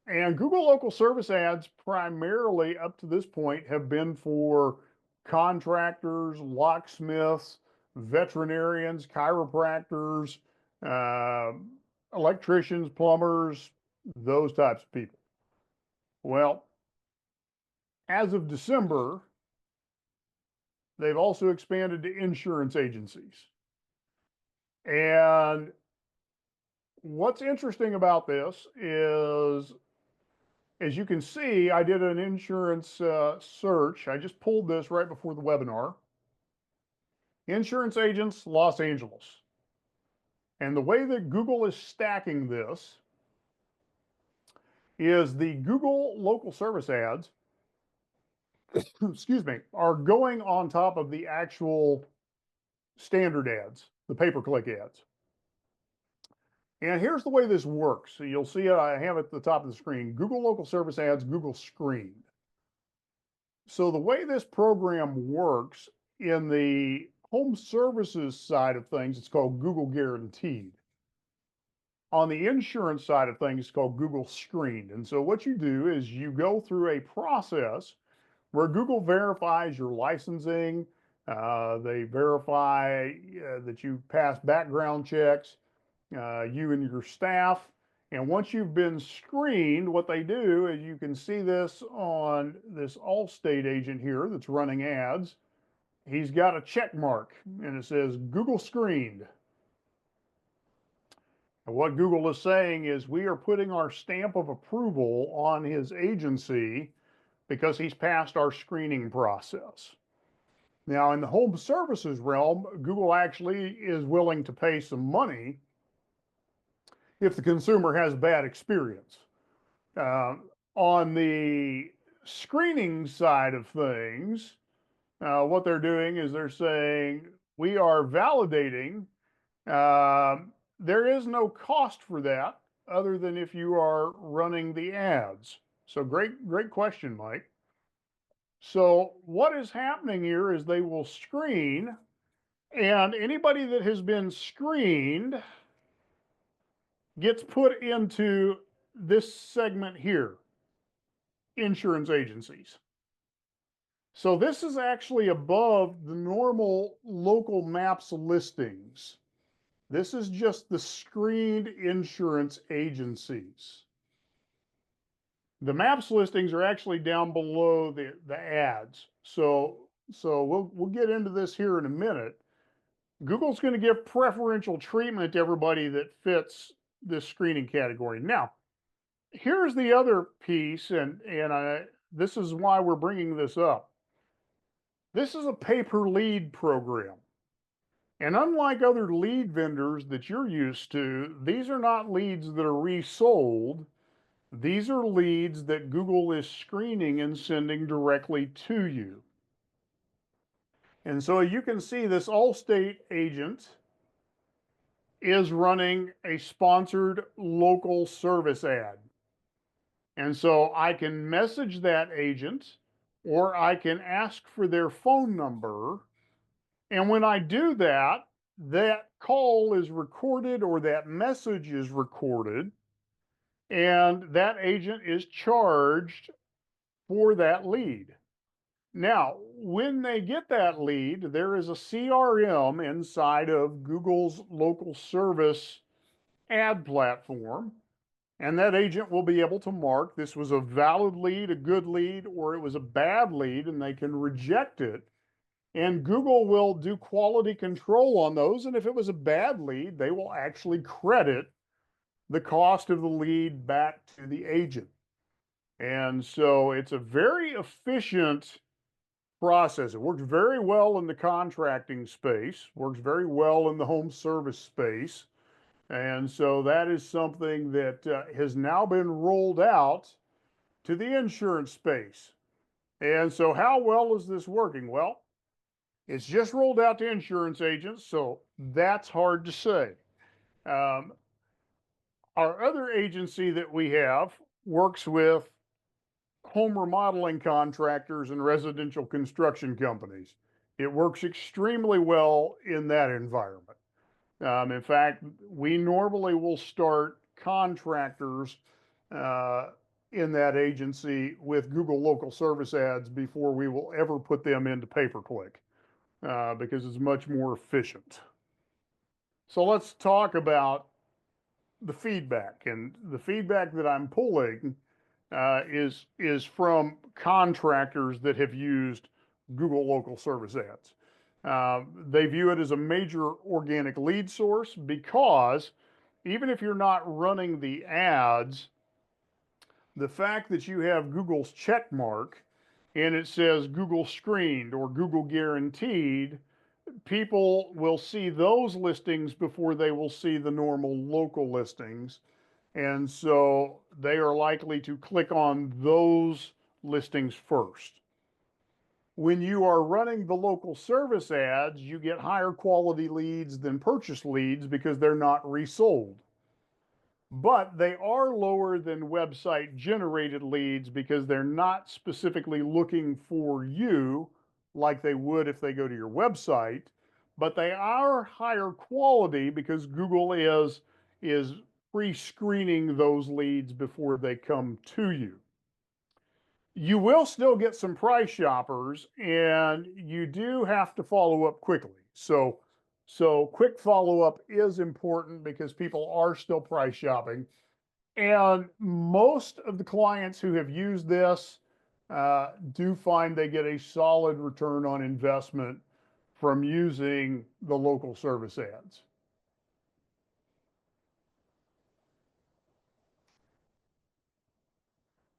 And Google local service ads primarily up to this point have been for contractors, locksmiths, veterinarians, chiropractors, uh, electricians, plumbers, those types of people. Well, as of December, they've also expanded to insurance agencies. And what's interesting about this is, as you can see, I did an insurance search. I just pulled this right before the webinar. Insurance agents, Los Angeles. And the way that Google is stacking this is the Google local service ads, excuse me, are going on top of the actual standard ads, the pay-per-click ads. And here's the way this works. So you'll see it, I have it at the top of the screen. Google local service ads, Google screened. So the way this program works in the home services side of things, it's called Google Guaranteed. On the insurance side of things, it's called Google Screened. And so what you do is you go through a process where Google verifies your licensing. They verify that you pass background checks, you and your staff. And once you've been screened, what they do is you can see this on this Allstate agent here that's running ads. He's got a check mark and it says Google screened. And what Google is saying is we are putting our stamp of approval on his agency because he's passed our screening process. Now, in the home services realm, Google actually is willing to pay some money if the consumer has a bad experience. Uh, on the screening side of things, what they're doing is they're saying we are validating. Uh, there is no cost for that other than if you are running the ads. So great question, Mike. So what is happening here is they will screen, and anybody that has been screened gets put into this segment here, insurance agencies. So this is actually above the normal local maps listings. This is just the screened insurance agencies. The maps listings are actually down below the ads. So we'll get into this here in a minute. Google's going to give preferential treatment to everybody that fits this screening category. Now, here's the other piece, and this is why we're bringing this up. This is a pay-per-lead program. And unlike other lead vendors that you're used to, these are not leads that are resold. These are leads that Google is screening and sending directly to you. And so you can see this Allstate agent is running a sponsored local service ad. And so I can message that agent or I can ask for their phone number. And when I do that, that call is recorded or that message is recorded, and that agent is charged for that lead. Now, when they get that lead, there is a CRM inside of Google's local service ad platform, and that agent will be able to mark this was a valid lead, a good lead, or it was a bad lead, and they can reject it. And Google will do quality control on those. And if it was a bad lead, they will actually credit the cost of the lead back to the agent. And so it's a very efficient process. It works very well in the contracting space, works very well in the home service space. And so that is something that has now been rolled out to the insurance space. And so how well is this working? Well, it's just rolled out to insurance agents, so that's hard to say. Um, our other agency that we have works with home remodeling contractors and residential construction companies. It works extremely well in that environment. In fact, we normally will start contractors in that agency with Google local service ads before we will ever put them into pay-per-click because it's much more efficient. So let's talk about the feedback, and the feedback that I'm pulling is from contractors that have used Google local service ads. They view it as a major organic lead source because even if you're not running the ads, the fact that you have Google's check mark and it says Google screened or Google guaranteed, people will see those listings before they will see the normal local listings. And so they are likely to click on those listings first. When you are running the local service ads, you get higher quality leads than purchase leads because they're not resold. but they are lower than website generated leads because they're not specifically looking for you like they would if they go to your website, but they are higher quality because Google is pre-screening those leads before they come to you. You will still get some price shoppers, and you do have to follow up quickly. So quick follow up is important because people are still price shopping. And most of the clients who have used this do find they get a solid return on investment from using the local service ads.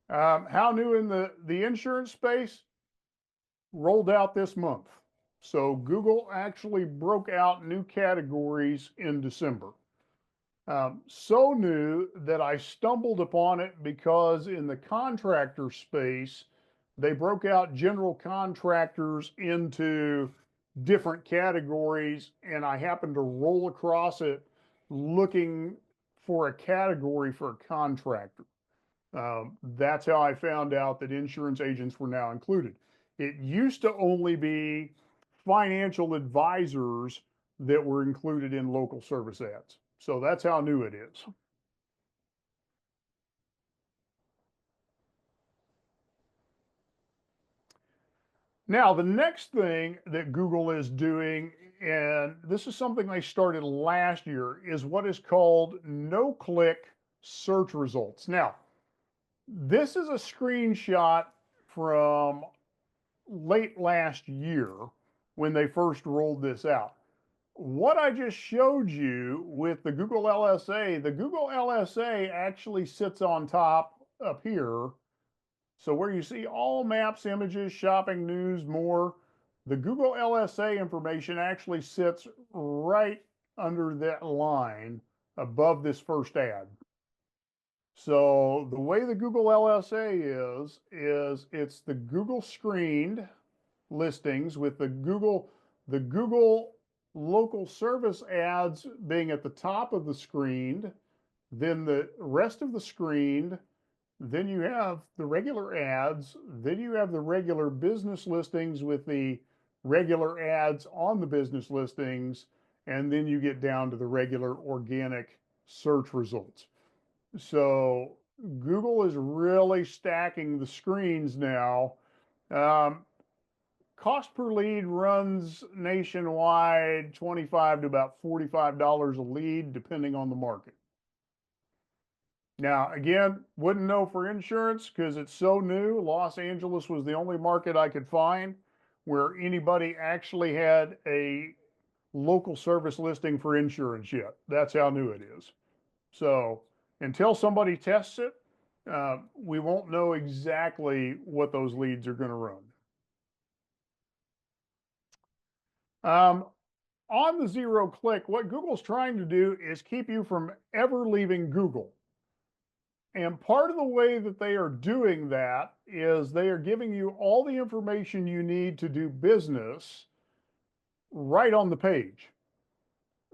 How new in the insurance space? Rolled out this month. So Google actually broke out new categories in December. So new that I stumbled upon it because in the contractor space, they broke out general contractors into different categories, and I happened to roll across it looking for a category for a contractor. That's how I found out that insurance agents were now included. It used to only be financial advisors that were included in local service ads. So that's how new it is. Now, the next thing that Google is doing, and this is something they started last year, is what is called no-click search results. Now, this is a screenshot from late last year when they first rolled this out. What I just showed you with the Google LSA, the Google LSA actually sits on top up here. So where you see all maps, images, shopping, news, more, the Google LSA information actually sits right under that line above this first ad. So the way the Google LSA is it's the Google screened listings with the Google local service ads being at the top of the screen, then the rest of the screen, then you have the regular ads, then you have the regular business listings with the regular ads on the business listings, and then you get down to the regular organic search results. So Google is really stacking the screens now. Um, Cost per lead runs nationwide 25 to about $45 a lead, depending on the market. Now, again, wouldn't know for insurance because it's so new. Los Angeles was the only market I could find where anybody actually had a local service listing for insurance yet. That's how new it is. So until somebody tests it, we won't know exactly what those leads are going to run. Um, on the zero click, what Google's trying to do is keep you from ever leaving Google. And part of the way that they are doing that is they are giving you all the information you need to do business right on the page.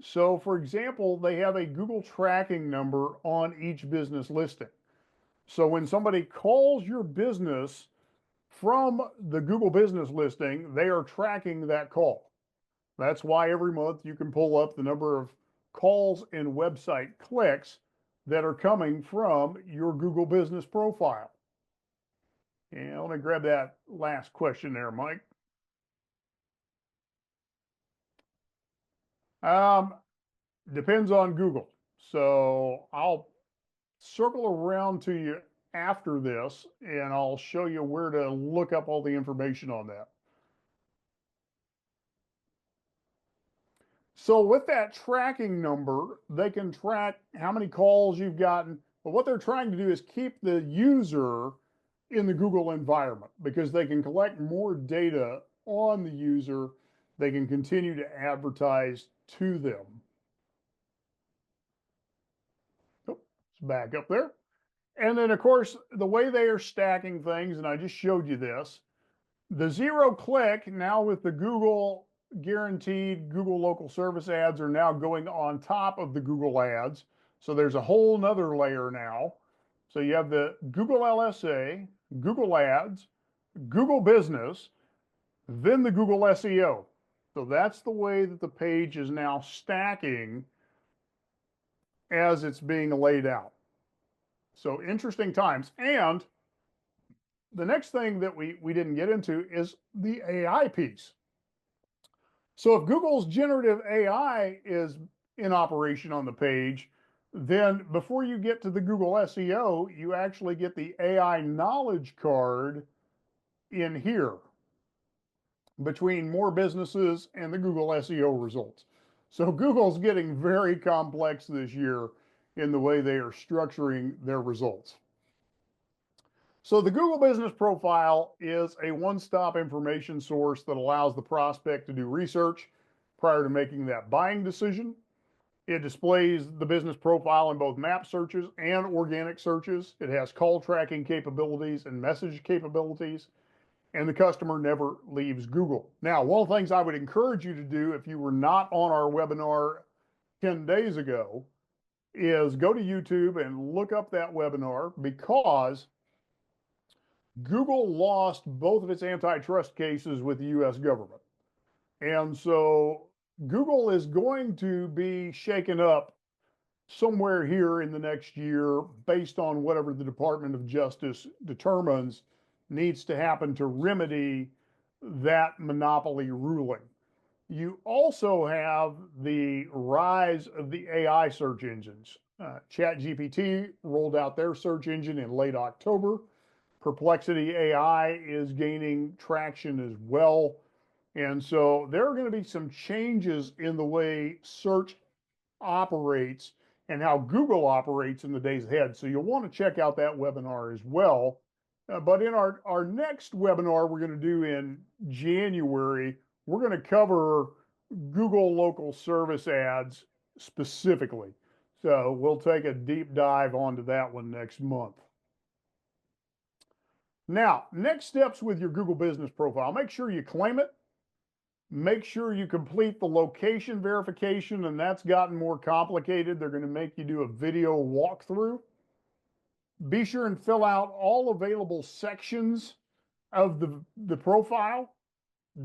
So, for example, they have a Google tracking number on each business listing. So, when somebody calls your business from the Google business listing, they are tracking that call. That's why every month you can pull up the number of calls and website clicks that are coming from your Google business profile. And let me grab that last question there, Mike. Um, Depends on Google. So I'll circle around to you after this and I'll show you where to look up all the information on that. So with that tracking number, they can track how many calls you've gotten. But what they're trying to do is keep the user in the Google environment because they can collect more data on the user. They can continue to advertise to them. Oh, it's back up there. And then, of course, the way they are stacking things, and I just showed you this, the zero click now with the Google guaranteed Google local service ads are now going on top of the Google ads. So there's a whole nother layer now. So you have the Google LSA, Google Ads, Google Business, then the Google SEO. So that's the way that the page is now stacking as it's being laid out. So interesting times. And the next thing that we didn't get into is the AI piece. So if Google's generative AI is in operation on the page, then before you get to the Google SEO, you actually get the AI knowledge card in here between more businesses and the Google SEO results. So Google's getting very complex this year in the way they are structuring their results. So the Google Business Profile is a one-stop information source that allows the prospect to do research prior to making that buying decision. It displays the business profile in both map searches and organic searches. It has call tracking capabilities and message capabilities, and the customer never leaves Google. Now, one of the things I would encourage you to do if you were not on our webinar 10 days ago is go to YouTube and look up that webinar, because Google lost both of its antitrust cases with the US government. And so Google is going to be shaken up somewhere here in the next year based on whatever the Department of Justice determines needs to happen to remedy that monopoly ruling. You also have the rise of the AI search engines. ChatGPT rolled out their search engine in late October. Perplexity AI is gaining traction as well. And so there are going to be some changes in the way search operates and how Google operates in the days ahead. So you'll want to check out that webinar as well. But in our next webinar we're going to do in January, we're going to cover Google local service ads specifically. So we'll take a deep dive onto that one next month. Now, next steps with your Google Business Profile. Make sure you claim it. Make sure you complete the location verification, and that's gotten more complicated. They're going to make you do a video walkthrough. Be sure and fill out all available sections of the profile.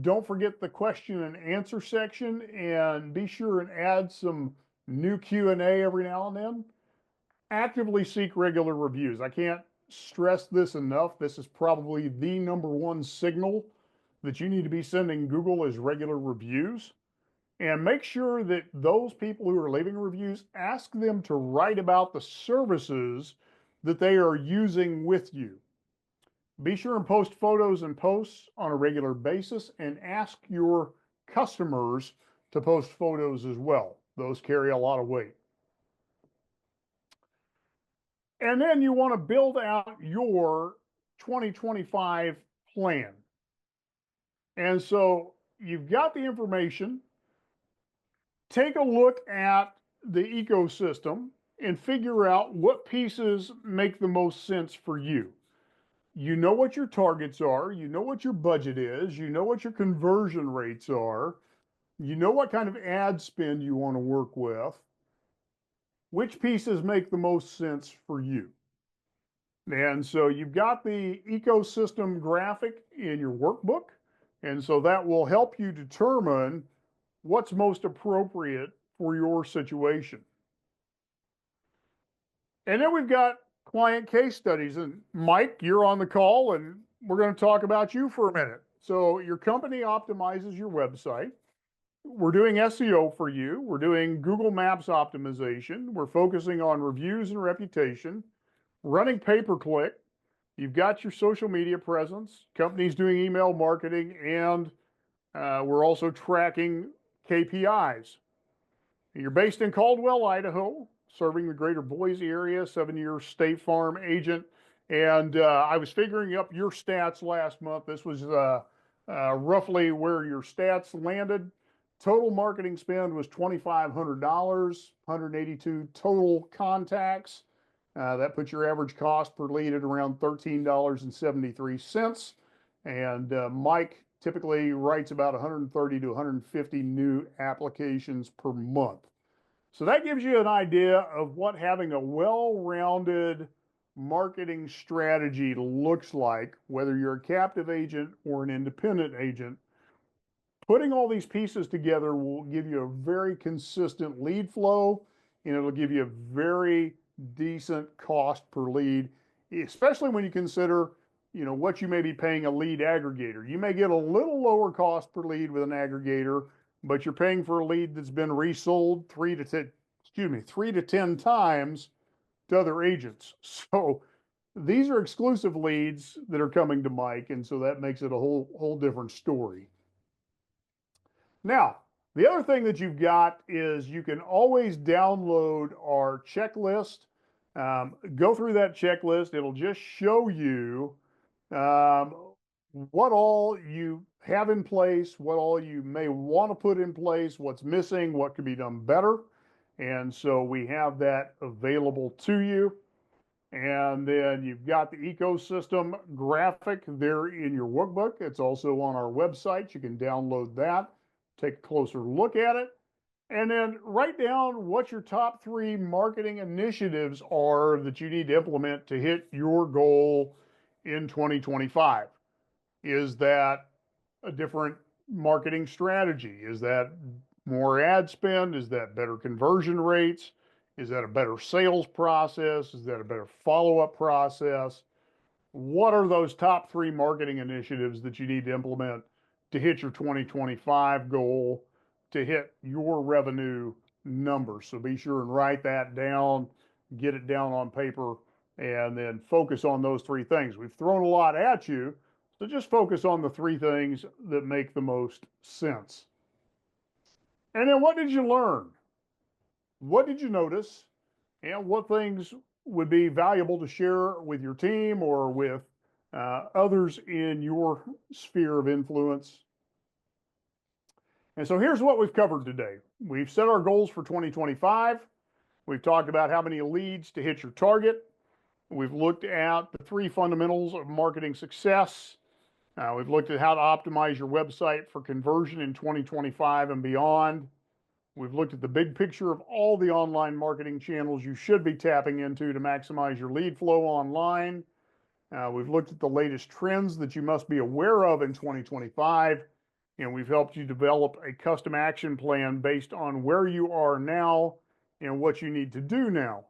Don't forget the question and answer section, and be sure and add some new Q&A every now and then. Actively seek regular reviews. I can't stress this enough. This is probably the #1 signal that you need to be sending Google is regular reviews. And make sure that those people who are leaving reviews, ask them to write about the services that they are using with you. Be sure and post photos and posts on a regular basis, and ask your customers to post photos as well. Those carry a lot of weight. And then you want to build out your 2025 plan. And so you've got the information. Take a look at the ecosystem and figure out what pieces make the most sense for you. You know what your targets are, you know what your budget is, you know what your conversion rates are, you know what kind of ad spend you want to work with. Which pieces make the most sense for you? And so you've got the ecosystem graphic in your workbook. And so that will help you determine what's most appropriate for your situation. And then we've got client case studies. And Mike, you're on the call, and we're going to talk about you for a minute. So your company optimizes your website. We're doing SEO for you. We're doing Google Maps optimization. We're focusing on reviews and reputation, running pay-per-click. You've got your social media presence. Company's doing email marketing, and we're also tracking KPIs. You're based in Caldwell, Idaho, serving the greater Boise area, 7-year State Farm agent. And I was figuring up your stats last month. This was roughly where your stats landed. Total marketing spend was $2,500, 182 total contacts. That puts your average cost per lead at around $13.73. And Mike typically writes about 130 to 150 new applications per month. So that gives you an idea of what having a well-rounded marketing strategy looks like, whether you're a captive agent or an independent agent. Putting all these pieces together will give you a very consistent lead flow, and it'll give you a very decent cost per lead, especially when you consider, what you may be paying a lead aggregator. You may get a little lower cost per lead with an aggregator, but you're paying for a lead that's been resold 3 to 10 times to other agents. So these are exclusive leads that are coming to Mike, and so that makes it a whole different story. Now, the other thing that you've got is you can always download our checklist. Go through that checklist. It'll just show you um, what all you have in place, what all you may want to put in place, what's missing, what could be done better. And so we have that available to you. And then you've got the ecosystem graphic there in your workbook. It's also on our website. You can download that, take a closer look at it, and then write down what your top 3 marketing initiatives are that you need to implement to hit your goal in 2025. Is that a different marketing strategy? Is that more ad spend? Is that better conversion rates? Is that a better sales process? Is that a better follow-up process? What are those top 3 marketing initiatives that you need to implement to hit your 2025 goal, to hit your revenue numbers? So be sure and write that down, get it down on paper, and then focus on those 3 things. We've thrown a lot at you, so just focus on the 3 things that make the most sense. And then what did you learn? What did you notice? And what things would be valuable to share with your team or with others in your sphere of influence? And so here's what we've covered today. We've set our goals for 2025. We've talked about how many leads to hit your target. We've looked at the 3 fundamentals of marketing success. We've looked at how to optimize your website for conversion in 2025 and beyond. We've looked at the big picture of all the online marketing channels you should be tapping into to maximize your lead flow online. We've looked at the latest trends that you must be aware of in 2025, and we've helped you develop a custom action plan based on where you are now and what you need to do now.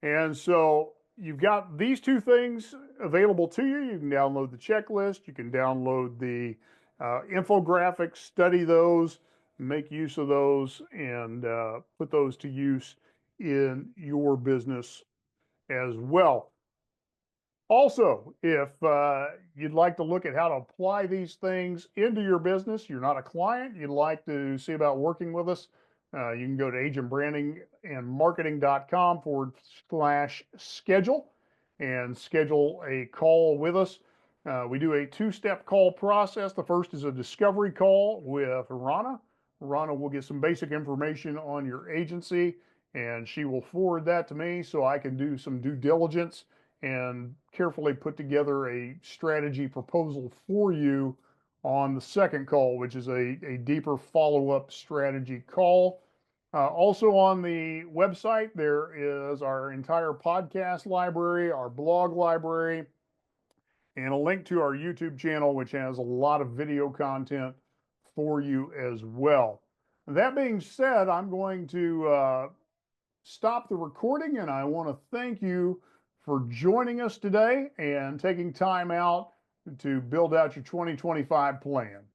And so you've got these 2 things available to you. You can download the checklist, you can download the infographics, study those, make use of those, and put those to use in your business as well. Also, if you'd like to look at how to apply these things into your business, you're not a client, you'd like to see about working with us, you can go to agentbrandingandmarketing.com/schedule and schedule a call with us. We do a 2-step call process. The first is a discovery call with Rana. Rana will get some basic information on your agency, and she will forward that to me so I can do some due diligence and carefully put together a strategy proposal for you on the second call, which is a deeper follow-up strategy call. Also on the website, there is our entire podcast library, our blog library, and a link to our YouTube channel, which has a lot of video content for you as well. That being said, I'm going to stop the recording, and I want to thank you for joining us today and taking time out to build out your 2025 plan.